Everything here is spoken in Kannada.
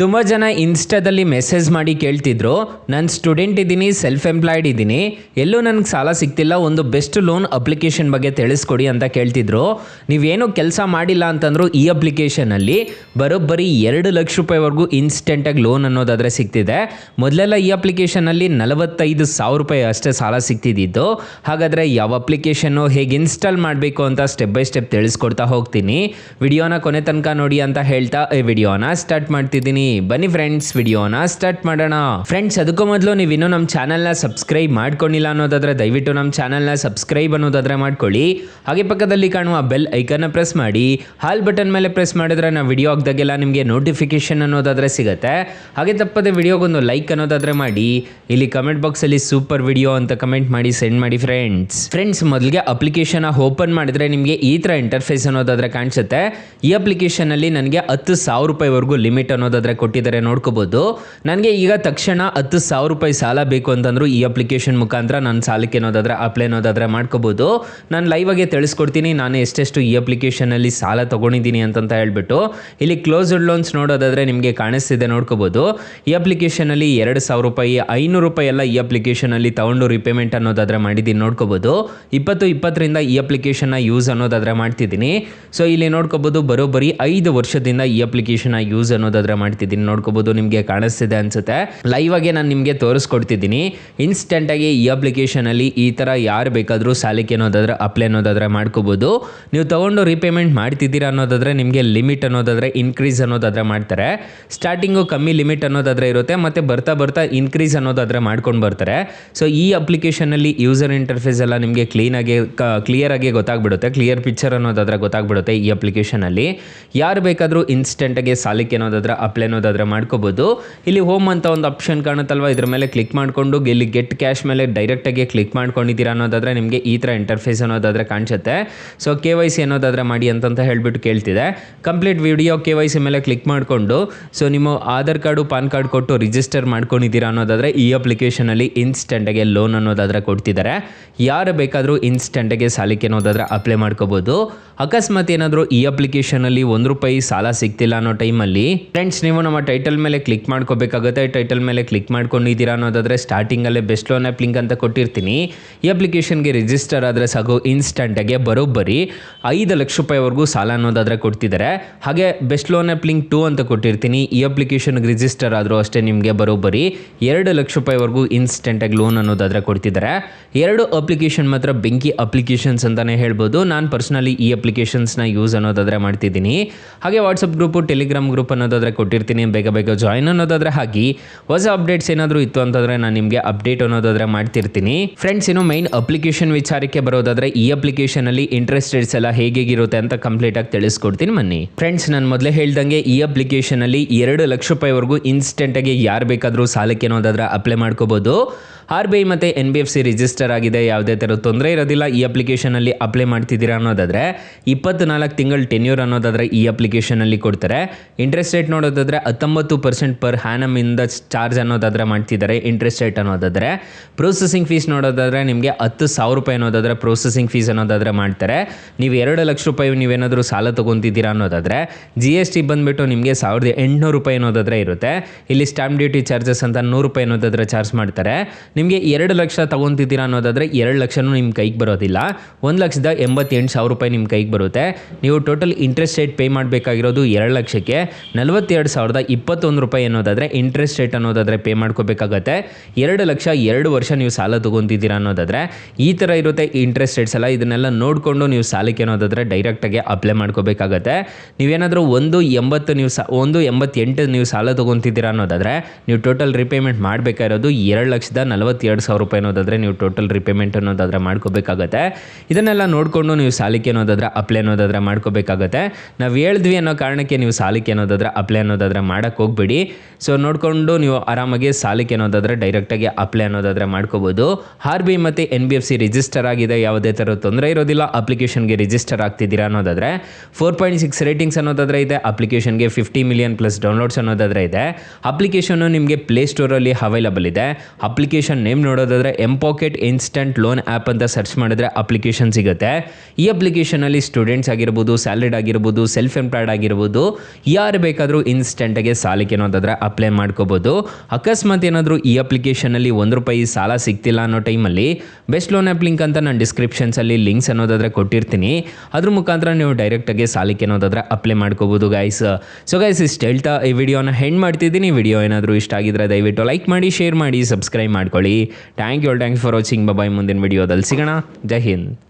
ತುಂಬ ಜನ ಇನ್ಸ್ಟಾದಲ್ಲಿ ಮೆಸೇಜ್ ಮಾಡಿ ಕೇಳ್ತಿದ್ರು, ನಾನು ಸ್ಟೂಡೆಂಟ್ ಇದ್ದೀನಿ, ಸೆಲ್ಫ್ ಎಂಪ್ಲಾಯ್ಡ್ ಇದ್ದೀನಿ, ಎಲ್ಲೂ ನನಗೆ ಸಾಲ ಸಿಗ್ತಿಲ್ಲ, ಒಂದು ಬೆಸ್ಟ್ ಲೋನ್ ಅಪ್ಲಿಕೇಶನ್ ಬಗ್ಗೆ ತಿಳಿಸ್ಕೊಡಿ ಅಂತ ಕೇಳ್ತಿದ್ರು. ನೀವೇನು ಕೆಲಸ ಮಾಡಿಲ್ಲ ಅಂತಂದರೂ ಈ ಅಪ್ಲಿಕೇಶನಲ್ಲಿ ಬರೋಬ್ಬರಿ 2 ಲಕ್ಷ ರೂಪಾಯಿವರೆಗೂ ಇನ್ಸ್ಟೆಂಟಾಗಿ ಲೋನ್ ಅನ್ನೋದಾದರೆ ಸಿಗ್ತಿದೆ. ಮೊದಲೆಲ್ಲ ಈ ಅಪ್ಲಿಕೇಶನಲ್ಲಿ 45,000 ರೂಪಾಯಿ ಅಷ್ಟೇ ಸಾಲ ಸಿಗ್ತಿದ್ದಿದ್ದು. ಹಾಗಾದರೆ ಯಾವ ಅಪ್ಲಿಕೇಶನ್ನು ಹೇಗೆ ಇನ್ಸ್ಟಾಲ್ ಮಾಡಬೇಕು ಅಂತ ಸ್ಟೆಪ್ ಬೈ ಸ್ಟೆಪ್ ತಿಳಿಸ್ಕೊಡ್ತಾ ಹೋಗ್ತೀನಿ. ವಿಡಿಯೋನ ಕೊನೆ ತನಕ ನೋಡಿ ಅಂತ ಹೇಳ್ತಾ ಈ ವಿಡಿಯೋನ ಸ್ಟಾರ್ಟ್ ಮಾಡ್ತಿದ್ದೀನಿ. ಬನ್ನಿ ಫ್ರೆಂಡ್ಸ್, ವಿಡಿಯೋನ ಸ್ಟಾರ್ಟ್ ಮಾಡೋಣ. ಫ್ರೆಂಡ್ಸ್, ಅದಕ್ಕೂ ಮೊದಲು ನೀವು ಇನ್ನೂ ನಮ್ಮ ಚಾನಲ್ನ ಸಬ್ಸ್ಕ್ರೈಬ್ ಮಾಡ್ಕೊಂಡಿಲ್ಲ ಅನ್ನೋದಾದ್ರೆ ದಯವಿಟ್ಟು ನಮ್ಮ ಚಾನಲ್ನ ಸಬ್ಸ್ಕ್ರೈಬ್ ಅನ್ನೋದಾದ್ರೆ ಮಾಡ್ಕೊಳ್ಳಿ. ಹಾಗೆ ಪಕ್ಕದಲ್ಲಿ ಕಾಣುವ ಬೆಲ್ ಐಕನ್ನ ಪ್ರೆಸ್ ಮಾಡಿ. ಹಾಲ್ ಬಟನ್ ಮೇಲೆ ಪ್ರೆಸ್ ಮಾಡಿದ್ರೆ ನಾವು ವಿಡಿಯೋ ಹಾಕಿದಾಗೆಲ್ಲ ನಿಮಗೆ ನೋಟಿಫಿಕೇಶನ್ ಅನ್ನೋದಾದ್ರೆ ಸಿಗುತ್ತೆ. ಹಾಗೆ ತಪ್ಪದೆ ವಿಡಿಯೋಗೊಂದು ಲೈಕ್ ಅನ್ನೋದಾದ್ರೆ ಮಾಡಿ. ಇಲ್ಲಿ ಕಮೆಂಟ್ ಬಾಕ್ಸಲ್ಲಿ ಸೂಪರ್ ವಿಡಿಯೋ ಅಂತ ಕಮೆಂಟ್ ಮಾಡಿ ಸೆಂಡ್ ಮಾಡಿ ಫ್ರೆಂಡ್ಸ್. ಮೊದಲಿಗೆ ಅಪ್ಲಿಕೇಶನ್ ಓಪನ್ ಮಾಡಿದ್ರೆ ನಿಮಗೆ ಈ ಥರ ಇಂಟರ್ಫೇಸ್ ಅನ್ನೋದಾದ್ರೆ ಕಾಣಿಸುತ್ತೆ. ಈ ಅಪ್ಲಿಕೇಶನಲ್ಲಿ ನನಗೆ 10,000 ರೂಪಾಯಿವರೆಗೂ ಲಿಮಿಟ್ ಅನ್ನೋದಾದ್ರೆ ಕೊಟ್ಟಿದ್ದಾರೆ, ನೋಡ್ಕೋಬಹುದು. ನನಗೆ ಈಗ ತಕ್ಷಣ 10,000 ರೂಪಾಯಿ ಸಾಲ ಬೇಕು ಅಂತಂದ್ರು ಈ ಅಪ್ಲಿಕೇಶನ್ ಮುಖಾಂತರ ನನ್ನ ಸಾಲಕ್ಕೆ ಅನ್ನೋದಾದ್ರೆ ಅಪ್ಲೈ ಅನ್ನೋದಾದ್ರೆ ಮಾಡ್ಕೋಬಹುದು. ನಾನು ಲೈವ್ ಆಗಿ ತಿಳಿಸ್ಕೊಡ್ತೀನಿ ನಾನು ಎಷ್ಟೆಷ್ಟು ಈ ಅಪ್ಲಿಕೇಶನ್ ಅಲ್ಲಿ ಸಾಲ ತಗೊಂಡಿದ್ದೀನಿ ಅಂತ ಹೇಳ್ಬಿಟ್ಟು. ಇಲ್ಲಿ ಕ್ಲೋಸ್ಡ್ ಲೋನ್ಸ್ ನೋಡೋದಾದ್ರೆ ನಿಮಗೆ ಕಾಣಿಸ್ತಿದೆ, ನೋಡ್ಕೋಬಹುದು. ಈ ಅಪ್ಲಿಕೇಶನ್ ಅಲ್ಲಿ 2,000 ರೂಪಾಯಿ 500 ರೂಪಾಯಿ ಎಲ್ಲ ಈ ಅಪ್ಲಿಕೇಶನ್ ಅಲ್ಲಿ ತಗೊಂಡು ರಿಪೇಮೆಂಟ್ ಅನ್ನೋದಾದ್ರೆ ಮಾಡಿದ್ದೀನಿ, ನೋಡ್ಕೋಬಹುದು. 2020ರಿಂದ ಈ ಅಪ್ಲಿಕೇಶನ್ ಯೂಸ್ ಅನ್ನೋದಾದ್ರೆ ಮಾಡ್ತಿದ್ದೀನಿ. ಸೊ ಇಲ್ಲಿ ನೋಡ್ಕೋಬಹುದು, ಬರೋಬ್ಬರಿ 5 ವರ್ಷದಿಂದ ಈ ಅಪ್ಲಿಕೇಶನ್ ಯೂಸ್ ಅನ್ನೋದಾದ್ರೆ ಮಾಡ್ತಿದ್ದೀನಿ, ನೋಡ್ಕೋಬಹುದು. ನಿಮಗೆ ಕಾಣಿಸ್ತಿದೆ ಅನ್ಸುತ್ತೆ. ಲೈವ್ ಆಗಿ ನಾನು ನಿಮಗೆ ತೋರಿಸ್ಕೊಡ್ತಿದ್ದೀನಿ. ಇನ್ಸ್ಟೆಂಟ್ ಆಗಿ ಈ ಅಪ್ಲಿಕೇಶನ್ ಅಲ್ಲಿ ಈ ತರ ಯಾರು ಬೇಕಾದರೂ ಸಾಲಕ್ಕೆ ಅನ್ನೋದಾದ್ರೆ ಅಪ್ಲೈ ಅನ್ನೋದಾದ್ರೆ ಮಾಡ್ಕೋಬಹುದು. ನೀವು ತಗೊಂಡು ರಿಪೇಮೆಂಟ್ ಮಾಡ್ತಿದ್ದೀರಾ ಅನ್ನೋದಾದ್ರೆ ನಿಮಗೆ ಲಿಮಿಟ್ ಅನ್ನೋದಾದ್ರೆ ಇನ್ಕ್ರೀಸ್ ಅನ್ನೋದಾದ್ರೆ ಮಾಡ್ತಾರೆ. ಸ್ಟಾರ್ಟಿಂಗು ಕಮ್ಮಿ ಲಿಮಿಟ್ ಅನ್ನೋದಾದ್ರೆ ಇರುತ್ತೆ, ಮತ್ತೆ ಬರ್ತಾ ಬರ್ತಾ ಇನ್ಕ್ರೀಸ್ ಅನ್ನೋದಾದ್ರೆ ಮಾಡ್ಕೊಂಡು ಬರ್ತಾರೆ. ಸೊ ಈ ಅಪ್ಲಿಕೇಶನ್ ಅಲ್ಲಿ ಯೂಸರ್ ಇಂಟರ್ಫೇಸ್ ಎಲ್ಲ ನಿಮಗೆ ಕ್ಲಿಯರ್ ಆಗಿ ಗೊತ್ತಾಗ್ಬಿಡುತ್ತೆ. ಕ್ಲಿಯರ್ ಪಿಕ್ಚರ್ ಅನ್ನೋದಾದ್ರೆ ಗೊತ್ತಾಗ್ಬಿಡುತ್ತೆ. ಈ ಅಪ್ಲಿಕೇಶನ್ ಅಲ್ಲಿ ಯಾರು ಬೇಕಾದರೂ ಇನ್ಸ್ಟೆಂಟ್ ಆಗಿ ಸಾಲಕ್ಕೆ ಅನ್ನೋದಾದ್ರೆ ಅಪ್ಲೈ ಅನ್ನೋದಾದ್ರೆ ಮಾಡ್ಕೋಬಹುದು. ಇಲ್ಲಿ ಹೋಮ್ ಅಂತ ಒಂದು ಆಪ್ಷನ್ ಕಾಣುತ್ತಲ್ವಾ, ಇದ್ರ ಮೇಲೆ ಕ್ಲಿಕ್ ಮಾಡಿಕೊಂಡು ಇಲ್ಲಿ ಗೆಟ್ ಕ್ಯಾಶ್ ಮೇಲೆ ಡೈರೆಕ್ಟ್ ಆಗಿ ಕ್ಲಿಕ್ ಮಾಡ್ಕೊಂಡಿದ್ದೀರಾ ಅನ್ನೋದಾದ್ರೆ ನಿಮಗೆ ಈ ಥರ ಇಂಟರ್ಫೇಸ್ ಅನ್ನೋದಾದ್ರೆ ಕಾಣಿಸುತ್ತೆ. ಸೊ KYC ಅನ್ನೋದಾದ್ರೆ ಮಾಡಿ ಅಂತ ಹೇಳ್ಬಿಟ್ಟು ಕೇಳ್ತಿದೆ. ಕಂಪ್ಲೀಟ್ ವಿಡಿಯೋ KYC ಮೇಲೆ ಕ್ಲಿಕ್ ಮಾಡಿಕೊಂಡು ಸೊ ನಿಮ್ಮ ಆಧಾರ್ ಕಾರ್ಡು ಪಾನ್ ಕಾರ್ಡ್ ಕೊಟ್ಟು ರಿಜಿಸ್ಟರ್ ಮಾಡ್ಕೊಂಡಿದ್ದೀರಾ ಅನ್ನೋದಾದ್ರೆ ಈ ಅಪ್ಲಿಕೇಶನ್ ಅಲ್ಲಿ ಇನ್ಸ್ಟೆಂಟ್ ಆಗಿ ಲೋನ್ ಅನ್ನೋದಾದ್ರೆ ಕೊಡ್ತಿದ್ದಾರೆ. ಯಾರು ಬೇಕಾದರೂ ಇನ್ಸ್ಟೆಂಟ್ ಆಗಿ ಸಾಲಕ್ಕೆ ಅನ್ನೋದಾದ್ರೆ ಅಪ್ಲೈ ಮಾಡ್ಕೋಬಹುದು. ಅಕಸ್ಮಾತ್ ಏನಾದರೂ ಈ ಅಪ್ಲಿಕೇಶನ್ ಅಲ್ಲಿ ₹1 ಸಾಲ ಸಿಗ್ತಿಲ್ಲ ಅನ್ನೋ ಟೈಮಲ್ಲಿ ಫ್ರೆಂಡ್ಸ್ ನೀವು ನಮ್ಮ ಟೈಟಲ್ ಮೇಲೆ ಕ್ಲಿಕ್ ಮಾಡ್ಕೋಬೇಕಾಗುತ್ತೆ. ಟೈಟಲ್ ಮೇಲೆ ಕ್ಲಿಕ್ ಮಾಡ್ಕೊಂಡಿದ್ದೀರಾ ಅನ್ನೋದಾದ್ರೆ ಸ್ಟಾರ್ಟಿಂಗಲ್ಲೇ ಬೆಸ್ಟ್ ಲೋನ್ ಆ್ಯಪ್ ಲಿಂಕ್ ಅಂತ ಕೊಟ್ಟಿರ್ತೀನಿ. ಈ ಅಪ್ಲಿಕೇಶನ್ಗೆ ರಿಜಿಸ್ಟರ್ ಆದರೆ ಸಾಕು, ಇನ್ಸ್ಟೆಂಟಾಗಿ ಬರೋಬ್ಬರಿ 5 ಲಕ್ಷ ರೂಪಾಯಿವರೆಗೂ ಸಾಲ ಅನ್ನೋದಾದ್ರೆ ಕೊಡ್ತಿದ್ದಾರೆ. ಹಾಗೆ ಬೆಸ್ಟ್ ಲೋನ್ ಆ್ಯಪ್ ಲಿಂಕ್ 2 ಅಂತ ಕೊಟ್ಟಿರ್ತೀನಿ. ಈ ಅಪ್ಲಿಕೇಶನ್ಗೆ ರಿಜಿಸ್ಟರ್ ಆದರೂ ಅಷ್ಟೇ ನಿಮಗೆ ಬರೋಬ್ಬರಿ 2 ಲಕ್ಷ ರೂಪಾಯಿವರೆಗೂ ಇನ್ಸ್ಟೆಂಟಾಗಿ ಲೋನ್ ಅನ್ನೋದಾದ್ರೆ ಕೊಡ್ತಿದ್ದಾರೆ. 2 ಅಪ್ಲಿಕೇಶನ್ ಮಾತ್ರ ಬೆಂಕಿ ಅಪ್ಲಿಕೇಶನ್ಸ್ ಅಂತಲೇ ಹೇಳ್ಬೋದು. ನಾನು ಪರ್ಸನಲಿ ಈ ಅಪ್ಲಿಕೇಶನ್ಸ್ನ ಯೂಸ್ ಅನ್ನೋದಾದ್ರೆ ಮಾಡ್ತಿದ್ದೀನಿ. ಹಾಗೆ ವಾಟ್ಸಪ್ ಗ್ರೂಪು, ಟೆಲಿಗ್ರಾಮ್ ಗ್ರೂಪ್ ಅನ್ನೋದಾದ್ರೆ ಕೊಟ್ಟಿರ್ತೀನಿ. ಬೇಗ ಜಾಯಿನ್ ಅನ್ನೋದಾದ್ರೆ ಹಾಕಿ. ಹೊಸ ಅಪ್ಡೇಟ್ಸ್ ಏನಾದರೂ ಇತ್ತು ಅಂತಂದ್ರೆ ನಾನು ನಿಮಗೆ ಅಪ್ಡೇಟ್ ಅನ್ನೋದಾದ್ರೆ ಮಾಡ್ತಿರ್ತೀನಿ. ಫ್ರೆಂಡ್ಸ್, ಇನ್ನು ಮೈನ್ ಅಪ್ಲಿಕೇಶನ್ ವಿಚಾರಕ್ಕೆ ಬರೋದಾದ್ರೆ ಈ ಅಪ್ಲಿಕೇಶನ್ ಅಲ್ಲಿ ಇಂಟ್ರೆಸ್ಟ್ ರೇಟ್ಸ್ ಎಲ್ಲ ಹೇಗಿರುತ್ತೆ ಅಂತ ಕಂಪ್ಲೀಟ್ ಆಗಿ ತಿಳಿಸ್ಕೊಡ್ತೀನಿ ಬನ್ನಿ. ಫ್ರೆಂಡ್ಸ್, ನಾನು ಮೊದಲೇ ಹೇಳ್ದಂಗೆ ಈ ಅಪ್ಲಿಕೇಶನ್ ಅಲ್ಲಿ 2 ಲಕ್ಷ ರೂಪಾಯಿವರೆಗೂ ಇನ್ಸ್ಟೆಂಟ್ ಆಗಿ ಯಾರು ಬೇಕಾದರೂ ಸಾಲಕ್ಕೆ ಅನ್ನೋದಾದ್ರೆ ಅಪ್ಲೈ ಮಾಡ್ಕೋಬಹುದು. RBI ಮತ್ತು NBFC ರಿಜಿಸ್ಟರ್ ಆಗಿದೆ, ಯಾವುದೇ ಥರ ತೊಂದರೆ ಇರೋದಿಲ್ಲ. ಈ ಅಪ್ಲಿಕೇಶನಲ್ಲಿ ಅಪ್ಲೈ ಮಾಡ್ತಿದ್ದೀರಾ ಅನ್ನೋದಾದರೆ 24 ತಿಂಗಳು ಟೆನ್ಯೂರ್ ಅನ್ನೋದಾದರೆ ಈ ಅಪ್ಲಿಕೇಶನಲ್ಲಿ ಕೊಡ್ತಾರೆ. ಇಂಟ್ರೆಸ್ಟ್ ರೇಟ್ ನೋಡೋದಾದರೆ 19% ಪರ್ ಹ್ಯಾನಮ್ ಇಂದ ಚಾರ್ಜ್ ಅನ್ನೋದಾದರೆ ಮಾಡ್ತಿದ್ದಾರೆ ಇಂಟ್ರೆಸ್ಟ್ ರೇಟ್ ಅನ್ನೋದಾದರೆ. ಪ್ರೊಸೆಸಿಂಗ್ ಫೀಸ್ ನೋಡೋದಾದರೆ ನಿಮಗೆ 10,000 ರೂಪಾಯಿ ಅನ್ನೋದಾದರೆ ಪ್ರೊಸೆಸಿಂಗ್ ಫೀಸ್ ಅನ್ನೋದಾದರೆ ಮಾಡ್ತಾರೆ. ನೀವು 2 ಲಕ್ಷ ರೂಪಾಯಿ ನೀವೇನಾದರೂ ಸಾಲ ತೊಗೊತಿದ್ದೀರಾ ಅನ್ನೋದಾದರೆ GST ಬಂದುಬಿಟ್ಟು ನಿಮಗೆ 1,800 ರೂಪಾಯಿ ಅನ್ನೋದಾದರೆ ಇರುತ್ತೆ. ಇಲ್ಲಿ ಸ್ಟಾಂಪ್ ಡ್ಯೂಟಿ ಚಾರ್ಜಸ್ ಅಂತ 100 ರೂಪಾಯಿ ಅನ್ನೋದಾದರೆ ಚಾರ್ಜ್ ಮಾಡ್ತಾರೆ. ನಿಮಗೆ 2 ಲಕ್ಷ ತಗೊತಿದ್ದೀರಾ ಅನ್ನೋದಾದರೆ 2 ಲಕ್ಷನೂ ನಿಮ್ಮ ಕೈಗೆ ಬರೋದಿಲ್ಲ. 1,88,000 ರೂಪಾಯಿ ನಿಮ್ಮ ಕೈಗೆ ಬರುತ್ತೆ. ನೀವು ಟೋಟಲ್ ಇಂಟ್ರೆಸ್ಟ್ ರೇಟ್ ಪೇ ಮಾಡಬೇಕಾಗಿರೋದು 2 ಲಕ್ಷಕ್ಕೆ 42,021 ರೂಪಾಯಿ ಅನ್ನೋದಾದರೆ ಇಂಟ್ರೆಸ್ಟ್ ರೇಟ್ ಅನ್ನೋದಾದರೆ ಪೇ ಮಾಡ್ಕೋಬೇಕಾಗತ್ತೆ. 2 ಲಕ್ಷ 2 ವರ್ಷ ನೀವು ಸಾಲ ತೊಗೊತಿದ್ದೀರಾ ಅನ್ನೋದಾದರೆ ಈ ಥರ ಇರುತ್ತೆ ಇಂಟ್ರೆಸ್ಟ್ ರೇಟ್ಸ್ ಎಲ್ಲ. ಇದನ್ನೆಲ್ಲ ನೋಡಿಕೊಂಡು ನೀವು ಸಾಲಕ್ಕೆ ಅನ್ನೋದಾದರೆ ಡೈರೆಕ್ಟಾಗಿ ಅಪ್ಲೈ ಮಾಡ್ಕೋಬೇಕಾಗತ್ತೆ. ನೀವೇನಾದರೂ 1,88 ನೀವು ಸಾಲ ತೊಗೊತಿದ್ದೀರಾ ಅನ್ನೋದಾದರೆ ನೀವು ಟೋಟಲ್ ರಿಪೇಮೆಂಟ್ ಮಾಡಬೇಕಾಗಿರೋದು 2,42,000 ರೂಪಾಯಿ ಅನ್ನೋದಾದರೆ ನೀವು ಟೋಟಲ್ ರಿಪೇಮೆಂಟ್ ಅನ್ನೋದಾದರೆ ಮಾಡ್ಕೋಬೇಕಾಗತ್ತೆ. ಇದನ್ನೆಲ್ಲ ನೋಡಿಕೊಂಡು ನೀವು ಸಾಲಕ್ಕೆ ಅನ್ನೋದಾದರೆ ಅಪ್ಲೈ ಅನ್ನೋದಾದರೆ ಮಾಡ್ಕೋಬೇಕಾಗತ್ತೆ. ನಾವು ಹೇಳಿದ್ವಿ ಅನ್ನೋ ಕಾರಣಕ್ಕೆ ನೀವು ಸಾಲಕ್ಕೆ ಅನ್ನೋದಾದರೆ ಅಪ್ಲೈ ಅನ್ನೋದಾದರೆ ಮಾಡೋಕ್ಕೆ ಹೋಗ್ಬೇಡಿ. ಸೊ ನೋಡಿಕೊಂಡು ನೀವು ಆರಾಮಾಗಿ ಸಾಲಕ್ಕೆ ಅನ್ನೋದಾದರೆ ಡೈರೆಕ್ಟಾಗಿ ಅಪ್ಲೈ ಅನ್ನೋದಾದರೆ ಮಾಡ್ಕೋಬೋದು. RBI ಮತ್ತು NBFC ರಿಜಿಸ್ಟರ್ ಆಗಿದೆ, ಯಾವುದೇ ಥರ ತೊಂದರೆ ಇರೋದಿಲ್ಲ. ಅಪ್ಲಿಕೇಶನ್ಗೆ ರಿಜಿಸ್ಟರ್ ಆಗ್ತಿದ್ದೀರಾ ಅನ್ನೋದಾದರೆ 4.6 ರೇಟಿಂಗ್ಸ್ ಅನ್ನೋದಾದರೆ ಇದೆ. ಅಪ್ಲಿಕೇಶನ್ಗೆ 50 ಮಿಲಿಯನ್+ ಡೌನ್ಲೋಡ್ಸ್ ಅನ್ನೋದಾದರೆ ಇದೆ. ಅಪ್ಲಿಕೇಶನ್ನು ನಿಮಗೆ ಪ್ಲೇಸ್ಟೋರಲ್ಲಿ ಅವೈಲಬಲ್ ಇದೆ. ಅಪ್ಲಿಕೇಶನ್ ಅಪ್ಲಿಕೇಶನ್ ನೇಮ್ ನೋಡೋದಾದರೆ ಎಂಪಾಕೆಟ್ ಇನ್ಸ್ಟಂಟ್ ಲೋನ್ ಆ್ಯಪ್ ಅಂತ ಸರ್ಚ್ ಮಾಡಿದ್ರೆ ಅಪ್ಲಿಕೇಶನ್ ಸಿಗುತ್ತೆ. ಈ ಅಪ್ಲಿಕೇಶನಲ್ಲಿ ಸ್ಟೂಡೆಂಟ್ಸ್ ಆಗಿರ್ಬೋದು, ಸ್ಯಾಲರಿಡ್ ಆಗಿರ್ಬೋದು, ಸೆಲ್ಫ್ ಎಂಪ್ಲಾಯ್ಡ್ ಆಗಿರ್ಬೋದು, ಯಾರು ಬೇಕಾದರೂ ಇನ್ಸ್ಟೆಂಟಾಗಿ ಸಾಲಕ್ಕೆ ಅನ್ನೋದಾದರೆ ಅಪ್ಲೈ ಮಾಡ್ಕೋಬೋದು. ಅಕಸ್ಮಾತ್ ಏನಾದರೂ ಈ ಅಪ್ಲಿಕೇಶನಲ್ಲಿ ₹1 ಸಾಲ ಸಿಗ್ತಿಲ್ಲ ಅನ್ನೋ ಟೈಮಲ್ಲಿ ಬೆಸ್ಟ್ ಲೋನ್ ಆ್ಯಪ್ ಲಿಂಕ್ ಅಂತ ನಾನು ಡಿಸ್ಕ್ರಿಪ್ಷನ್ಸಲ್ಲಿ ಲಿಂಕ್ಸ್ ಅನ್ನೋದಾದರೆ ಕೊಟ್ಟಿರ್ತೀನಿ. ಅದ್ರ ಮುಖಾಂತರ ನೀವು ಡೈರೆಕ್ಟಾಗಿ ಸಾಲಕ್ಕೆ ಅನ್ನೋದಾದರೆ ಅಪ್ಲೈ ಮಾಡ್ಕೋಬೋದು ಗೈಸ್. ಸೊ ಗೈಸ್ ಇಷ್ಟು ಹೇಳ್ತಾ ಈ ವಿಡಿಯೋನ ಹೆಂಡ್ ಮಾಡ್ತಿದ್ದೀನಿ. ವಿಡಿಯೋ ಏನಾದರೂ ಇಷ್ಟ ಆಗಿದ್ರೆ ದಯವಿಟ್ಟು ಲೈಕ್ ಮಾಡಿ, ಶೇರ್ ಮಾಡಿ, ಸಬ್ಸ್ಕ್ರೈಬ್ ಮಾಡ್ಕೊಳ್ಳಿ. Thank you for watching. Bye. ಮುಂದಿನ ವಿಡಿಯೋದಲ್ಲಿ ಸಿಗೋಣ. ಜೈ ಹಿಂದ್.